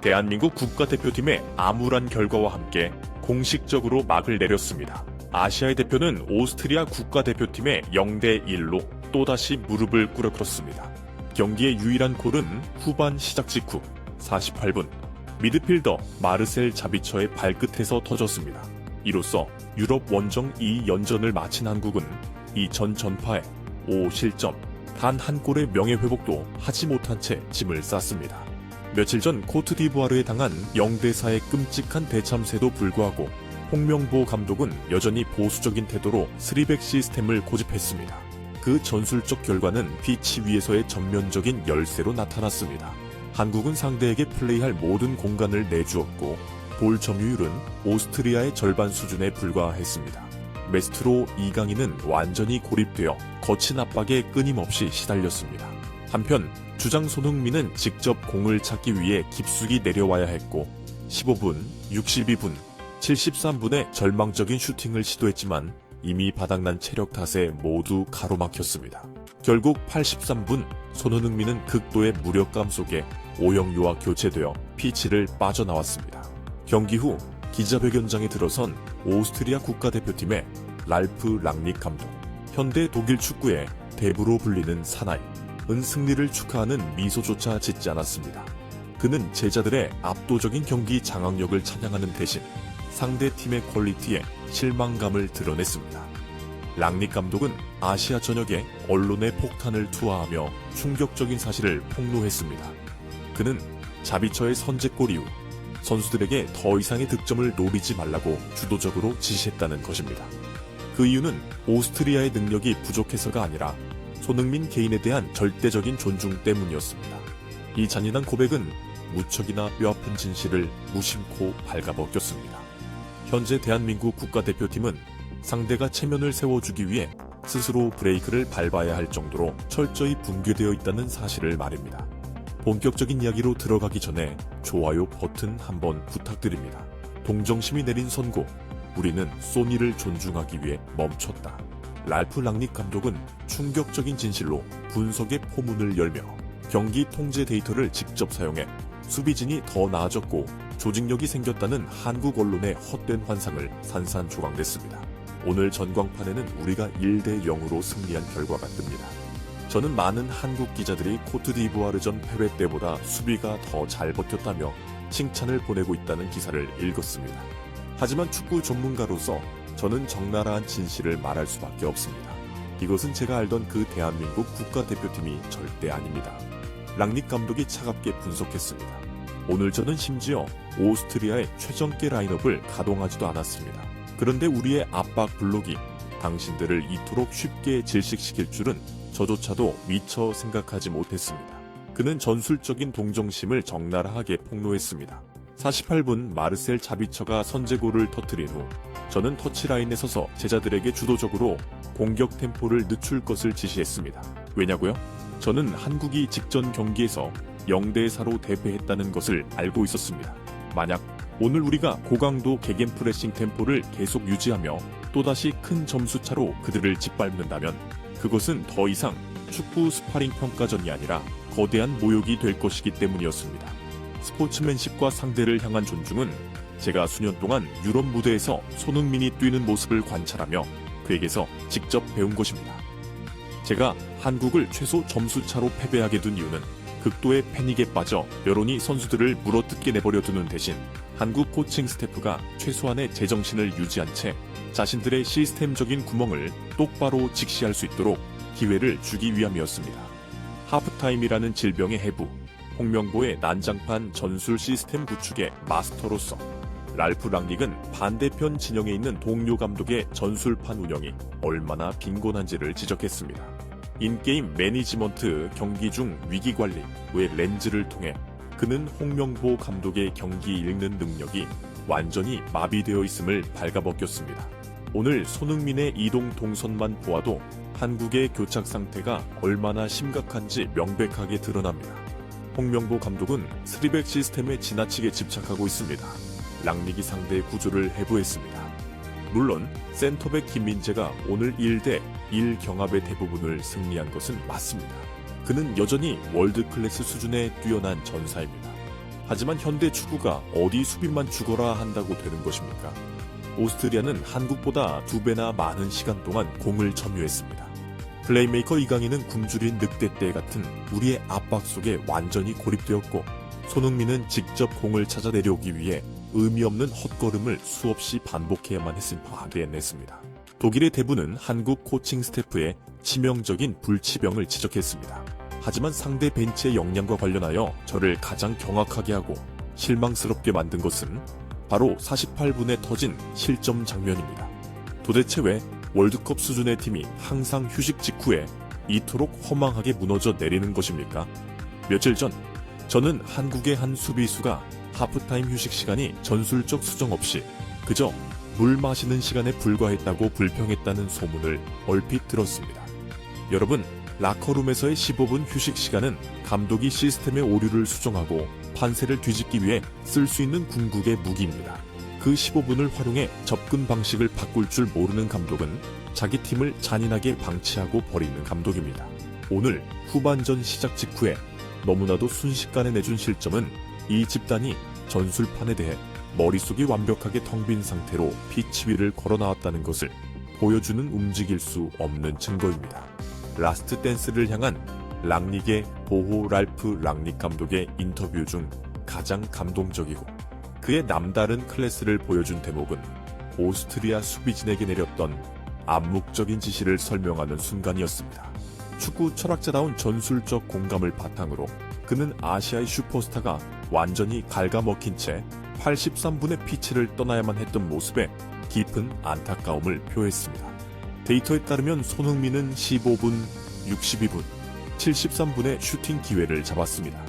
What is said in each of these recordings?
대한민국 국가대표팀의 암울한 결과와 함께 공식적으로 막을 내렸습니다. 아시아의 대표는 오스트리아 국가대표팀의 0대1로 또다시 무릎을 꿇어꿇었습니다. 경기의 유일한 골은 후반 시작 직후 48분 미드필더 마르셀 자비처의 발끝에서 터졌습니다. 이로써 유럽 원정 2연전을 마친 한국은 이전 전파에 5실점, 단 한 골의 명예회복도 하지 못한 채 짐을 쌌습니다. 며칠 전 코트디부아르에 당한 0대4의 끔찍한 대참새도 불구하고 홍명보 감독은 여전히 보수적인 태도로 3백 시스템을 고집했습니다. 그 전술적 결과는 피치 위에서의 전면적인 열세로 나타났습니다. 한국은 상대에게 플레이할 모든 공간을 내주었고 볼 점유율은 오스트리아의 절반 수준에 불과했습니다. 메스트로 이강인은 완전히 고립되어 거친 압박에 끊임없이 시달렸습니다. 한편 주장 손흥민은 직접 공을 찾기 위해 깊숙이 내려와야 했고 15분, 62분, 73분에 절망적인 슈팅을 시도했지만 이미 바닥난 체력 탓에 모두 가로막혔습니다. 결국 83분 손흥민은 극도의 무력감 속에 오영유와 교체되어 피치를 빠져나왔습니다. 경기 후 기자회견장에 들어선 오스트리아 국가대표팀의 랄프 랑닉 감독, 현대 독일 축구의 대부로 불리는 사나이은 승리를 축하하는 미소조차 짓지 않았습니다. 그는 제자들의 압도적인 경기 장악력을 찬양하는 대신 상대 팀의 퀄리티에 실망감을 드러냈습니다. 랑닉 감독은 아시아 전역에 언론의 폭탄을 투하하며 충격적인 사실을 폭로했습니다. 그는 자비처의 선제골 이후 선수들에게 더 이상의 득점을 노리지 말라고 주도적으로 지시했다는 것입니다. 그 이유는 오스트리아의 능력이 부족해서가 아니라 손흥민 개인에 대한 절대적인 존중 때문이었습니다. 이 잔인한 고백은 무척이나 뼈아픈 진실을 무심코 발가벗겼습니다. 현재 대한민국 국가대표팀은 상대가 체면을 세워주기 위해 스스로 브레이크를 밟아야 할 정도로 철저히 붕괴되어 있다는 사실을 말입니다. 본격적인 이야기로 들어가기 전에 좋아요 버튼 한번 부탁드립니다. 동정심이 내린 선고, 우리는 소니를 존중하기 위해 멈췄다. 랄프 랑닉 감독은 충격적인 진실로 분석의 포문을 열며 경기 통제 데이터를 직접 사용해 수비진이 더 나아졌고 조직력이 생겼다는 한국 언론의 헛된 환상을 산산조각냈습니다. 오늘 전광판에는 우리가 1대 0으로 승리한 결과가 뜹니다. 저는 많은 한국 기자들이 코트디부아르전 패배 때보다 수비가 더 잘 버텼다며 칭찬을 보내고 있다는 기사를 읽었습니다. 하지만 축구 전문가로서 저는 적나라한 진실을 말할 수밖에 없습니다. 이것은 제가 알던 그 대한민국 국가대표팀이 절대 아닙니다. 랑닉 감독이 차갑게 분석했습니다. 오늘 저는 심지어 오스트리아의 최정계 라인업을 가동하지도 않았습니다. 그런데 우리의 압박 블록이 당신들을 이토록 쉽게 질식시킬 줄은 저조차도 미처 생각하지 못했습니다. 그는 전술적인 동정심을 적나라하게 폭로했습니다. 48분 마르셀 자비처가 선제골을 터뜨린 후 저는 터치라인에 서서 제자들에게 주도적으로 공격 템포를 늦출 것을 지시했습니다. 왜냐고요? 저는 한국이 직전 경기에서 0대4로 대패했다는 것을 알고 있었습니다. 만약 오늘 우리가 고강도 개겐프레싱 템포를 계속 유지하며 또다시 큰 점수차로 그들을 짓밟는다면 그것은 더 이상 축구 스파링 평가전이 아니라 거대한 모욕이 될 것이기 때문이었습니다. 스포츠맨십과 상대를 향한 존중은 제가 수년 동안 유럽 무대에서 손흥민이 뛰는 모습을 관찰하며 그에게서 직접 배운 것입니다. 제가 한국을 최소 점수차로 패배하게 둔 이유는 극도의 패닉에 빠져 여론이 선수들을 물어뜯게 내버려 두는 대신 한국 코칭 스태프가 최소한의 제정신을 유지한 채 자신들의 시스템적인 구멍을 똑바로 직시할 수 있도록 기회를 주기 위함이었습니다. 하프타임이라는 질병의 해부, 홍명보의 난장판 전술 시스템 구축의 마스터로서 랄프 랑닉은 반대편 진영에 있는 동료 감독의 전술판 운영이 얼마나 빈곤한지를 지적했습니다. 인게임 매니지먼트 경기 중 위기관리의 렌즈를 통해 그는 홍명보 감독의 경기 읽는 능력이 완전히 마비되어 있음을 발가벗겼습니다. 오늘 손흥민의 이동 동선만 보아도 한국의 교착 상태가 얼마나 심각한지 명백하게 드러납니다. 홍명보 감독은 3백 시스템에 지나치게 집착하고 있습니다. 랑닉이 상대의 구조를 해부했습니다. 물론 센터백 김민재가 오늘 1대1 경합의 대부분을 승리한 것은 맞습니다. 그는 여전히 월드클래스 수준의 뛰어난 전사입니다. 하지만 현대 축구가 어디 수비만 죽어라 한다고 되는 것입니까? 오스트리아는 한국보다 2배나 많은 시간 동안 공을 점유했습니다. 플레이메이커 이강인은 굶주린 늑대떼 같은 우리의 압박 속에 완전히 고립되었고, 손흥민은 직접 공을 찾아 내려오기 위해 의미 없는 헛걸음을 수없이 반복해야만 했음 화내냈습니다. 독일의 대부는 한국 코칭 스태프의 치명적인 불치병을 지적했습니다. 하지만 상대 벤치의 역량과 관련하여 저를 가장 경악하게 하고 실망스럽게 만든 것은 바로 48분에 터진 실점 장면입니다. 도대체 왜 월드컵 수준의 팀이 항상 휴식 직후에 이토록 허망하게 무너져 내리는 것입니까? 며칠 전 저는 한국의 한 수비수가 하프타임 휴식 시간이 전술적 수정 없이 그저 물 마시는 시간에 불과했다고 불평했다는 소문을 얼핏 들었습니다. 여러분, 라커룸에서의 15분 휴식 시간은 감독이 시스템의 오류를 수정하고 판세를 뒤집기 위해 쓸 수 있는 궁극의 무기입니다. 그 15분을 활용해 접근 방식을 바꿀 줄 모르는 감독은 자기 팀을 잔인하게 방치하고 버리는 감독입니다. 오늘 후반전 시작 직후에 너무나도 순식간에 내준 실점은 이 집단이 전술판에 대해 머릿속이 완벽하게 텅 빈 상태로 피치 위를 걸어 나왔다는 것을 보여주는 움직일 수 없는 증거입니다. 라스트 댄스를 향한 랑닉의 보호 랄프 랑닉 감독의 인터뷰 중 가장 감동적이고 그의 남다른 클래스를 보여준 대목은 오스트리아 수비진에게 내렸던 암묵적인 지시를 설명하는 순간이었습니다. 축구 철학자다운 전술적 공감을 바탕으로 그는 아시아의 슈퍼스타가 완전히 갉아먹힌 채 83분의 피치를 떠나야만 했던 모습에 깊은 안타까움을 표했습니다. 데이터에 따르면 손흥민은 15분, 62분, 73분의 슈팅 기회를 잡았습니다.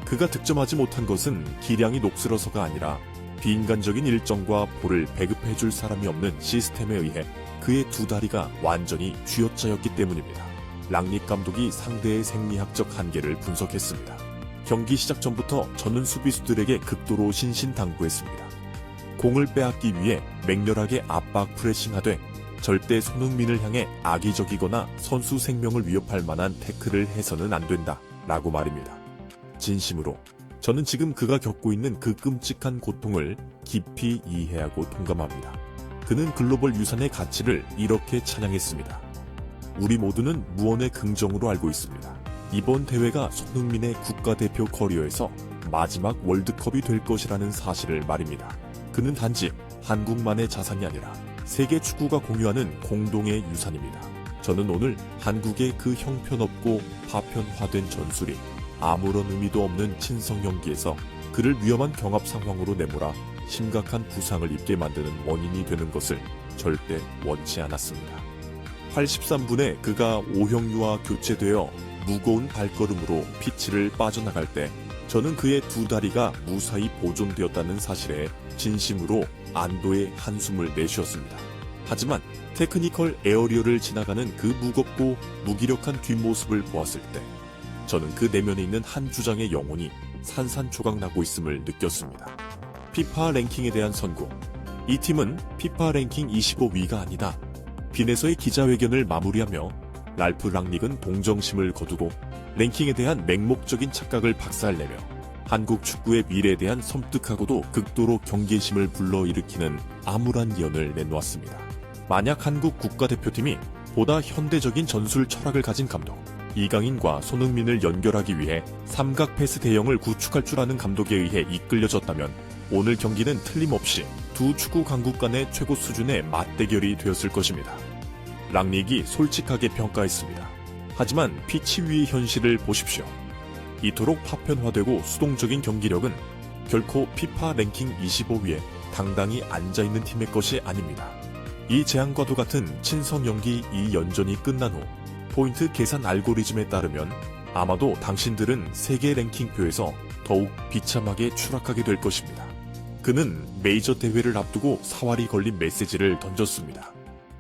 그가 득점하지 못한 것은 기량이 녹슬어서가 아니라 비인간적인 일정과 볼을 배급해줄 사람이 없는 시스템에 의해 그의 두 다리가 완전히 쥐어짜였기 때문입니다. 랑닉 감독이 상대의 생리학적 한계를 분석했습니다. 경기 시작 전부터 저는 수비수들에게 극도로 신신당부했습니다. 공을 빼앗기 위해 맹렬하게 압박 프레싱하되 절대 손흥민을 향해 악의적이거나 선수 생명을 위협할 만한 태클을 해서는 안 된다 라고 말입니다. 진심으로 저는 지금 그가 겪고 있는 그 끔찍한 고통을 깊이 이해하고 동감합니다. 그는 글로벌 유산의 가치를 이렇게 찬양했습니다. 우리 모두는 무언의 긍정으로 알고 있습니다. 이번 대회가 손흥민의 국가대표 커리어에서 마지막 월드컵이 될 것이라는 사실을 말입니다. 그는 단지 한국만의 자산이 아니라 세계 축구가 공유하는 공동의 유산입니다. 저는 오늘 한국의 그 형편없고 파편화된 전술이 아무런 의미도 없는 친선 경기에서 그를 위험한 경합 상황으로 내몰아 심각한 부상을 입게 만드는 원인이 되는 것을 절대 원치 않았습니다. 83분에 그가 오형유와 교체되어 무거운 발걸음으로 피치를 빠져나갈 때 저는 그의 두 다리가 무사히 보존되었다는 사실에 진심으로 안도의 한숨을 내쉬었습니다. 하지만 테크니컬 에어리어를 지나가는 그 무겁고 무기력한 뒷모습을 보았을 때 저는 그 내면에 있는 한 주장의 영혼이 산산조각 나고 있음을 느꼈습니다. 피파 랭킹에 대한 선고. 이 팀은 피파 랭킹 25위가 아니다. 빈에서의 기자회견을 마무리하며 랄프 랑닉은 동정심을 거두고 랭킹에 대한 맹목적인 착각을 박살내며 한국 축구의 미래에 대한 섬뜩하고도 극도로 경계심을 불러일으키는 암울한 예언을 내놓았습니다. 만약 한국 국가대표팀이 보다 현대적인 전술 철학을 가진 감독, 이강인과 손흥민을 연결하기 위해 삼각 패스 대형을 구축할 줄 아는 감독에 의해 이끌려졌다면 오늘 경기는 틀림없이 두 축구 강국 간의 최고 수준의 맞대결이 되었을 것입니다. 랑닉이 솔직하게 평가했습니다. 하지만 피치 위의 현실을 보십시오. 이토록 파편화되고 수동적인 경기력은 결코 피파 랭킹 25위에 당당히 앉아있는 팀의 것이 아닙니다. 이 재앙과도 같은 친선 연기 이 연전이 끝난 후 포인트 계산 알고리즘에 따르면 아마도 당신들은 세계 랭킹표에서 더욱 비참하게 추락하게 될 것입니다. 그는 메이저 대회를 앞두고 사활이 걸린 메시지를 던졌습니다.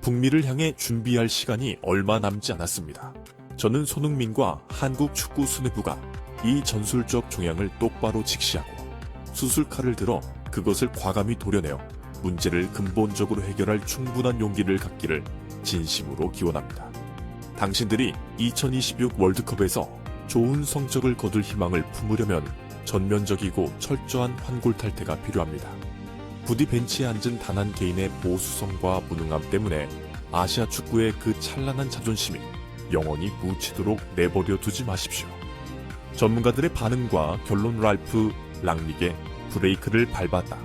북미를 향해 준비할 시간이 얼마 남지 않았습니다. 저는 손흥민과 한국 축구 수뇌부가 이 전술적 종양을 똑바로 직시하고 수술칼을 들어 그것을 과감히 도려내어 문제를 근본적으로 해결할 충분한 용기를 갖기를 진심으로 기원합니다. 당신들이 2026 월드컵에서 좋은 성적을 거둘 희망을 품으려면 전면적이고 철저한 환골 탈태가 필요합니다. 부디 벤치에 앉은 단 한 개인의 보수성과 무능함 때문에 아시아 축구의 그 찬란한 자존심이 영원히 묻히도록 내버려 두지 마십시오. 전문가들의 반응과 결론 랄프 랑닉의 브레이크를 밟았다.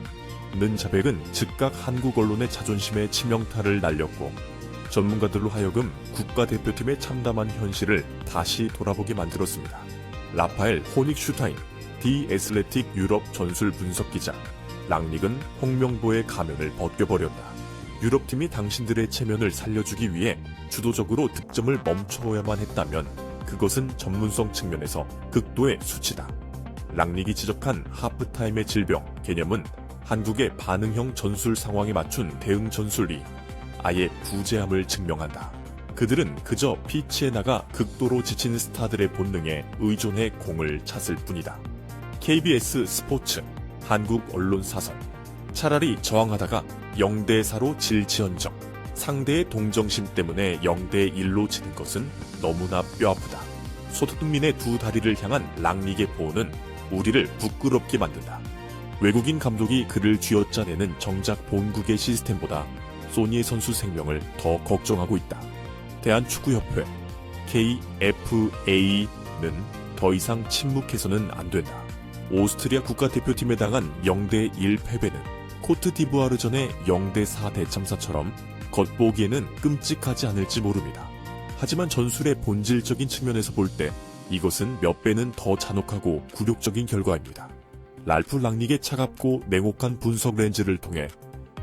는 자백은 즉각 한국 언론의 자존심에 치명타를 날렸고 전문가들로 하여금 국가대표팀의 참담한 현실을 다시 돌아보게 만들었습니다. 라파엘 호닉슈타인, 디 애슬레틱 유럽 전술 분석기자, 랑닉은 홍명보의 가면을 벗겨버렸다. 유럽팀이 당신들의 체면을 살려주기 위해 주도적으로 득점을 멈춰야만 했다면 그것은 전문성 측면에서 극도의 수치다. 랑닉이 지적한 하프타임의 질병 개념은 한국의 반응형 전술 상황에 맞춘 대응 전술이 아예 부재함을 증명한다. 그들은 그저 피치에 나가 극도로 지친 스타들의 본능에 의존해 공을 찼을 뿐이다. KBS 스포츠 한국 언론사설. 차라리 저항하다가 0대4로 질지언정 상대의 동정심 때문에 0대1로 지는 것은 너무나 뼈아프다. 소득민의 두 다리를 향한 랑닉의 보호는 우리를 부끄럽게 만든다. 외국인 감독이 그를 쥐어짜내는 정작 본국의 시스템보다 소니의 선수 생명을 더 걱정하고 있다. 대한축구협회 KFA는 더 이상 침묵해서는 안 된다. 오스트리아 국가대표팀에 당한 0대1 패배는 코트디부아르전의 0대4 대참사처럼 겉보기에는 끔찍하지 않을지 모릅니다. 하지만 전술의 본질적인 측면에서 볼 때 이것은 몇 배는 더 잔혹하고 굴욕적인 결과입니다. 랄프 랑닉의 차갑고 냉혹한 분석 렌즈를 통해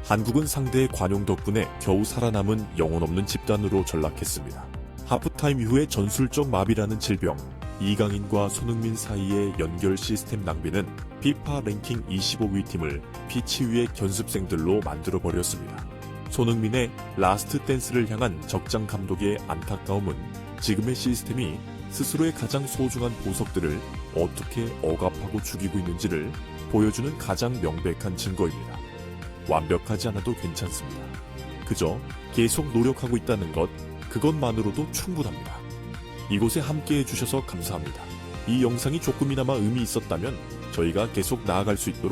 한국은 상대의 관용 덕분에 겨우 살아남은 영혼 없는 집단으로 전락했습니다. 하프타임 이후의 전술적 마비라는 질병, 이강인과 손흥민 사이의 연결 시스템 낭비는 피파 랭킹 25위 팀을 피치 위의 견습생들로 만들어버렸습니다. 손흥민의 라스트 댄스를 향한 적장 감독의 안타까움은 지금의 시스템이 스스로의 가장 소중한 보석들을 어떻게 억압하고 죽이고 있는지를 보여주는 가장 명백한 증거입니다. 완벽하지 않아도 괜찮습니다. 그저 계속 노력하고 있다는 것, 그것만으로도 충분합니다. 이곳에 함께해 주셔서 감사합니다. 이 영상이 조금이나마 의미 있었다면 저희가 계속 나아갈 수 있도록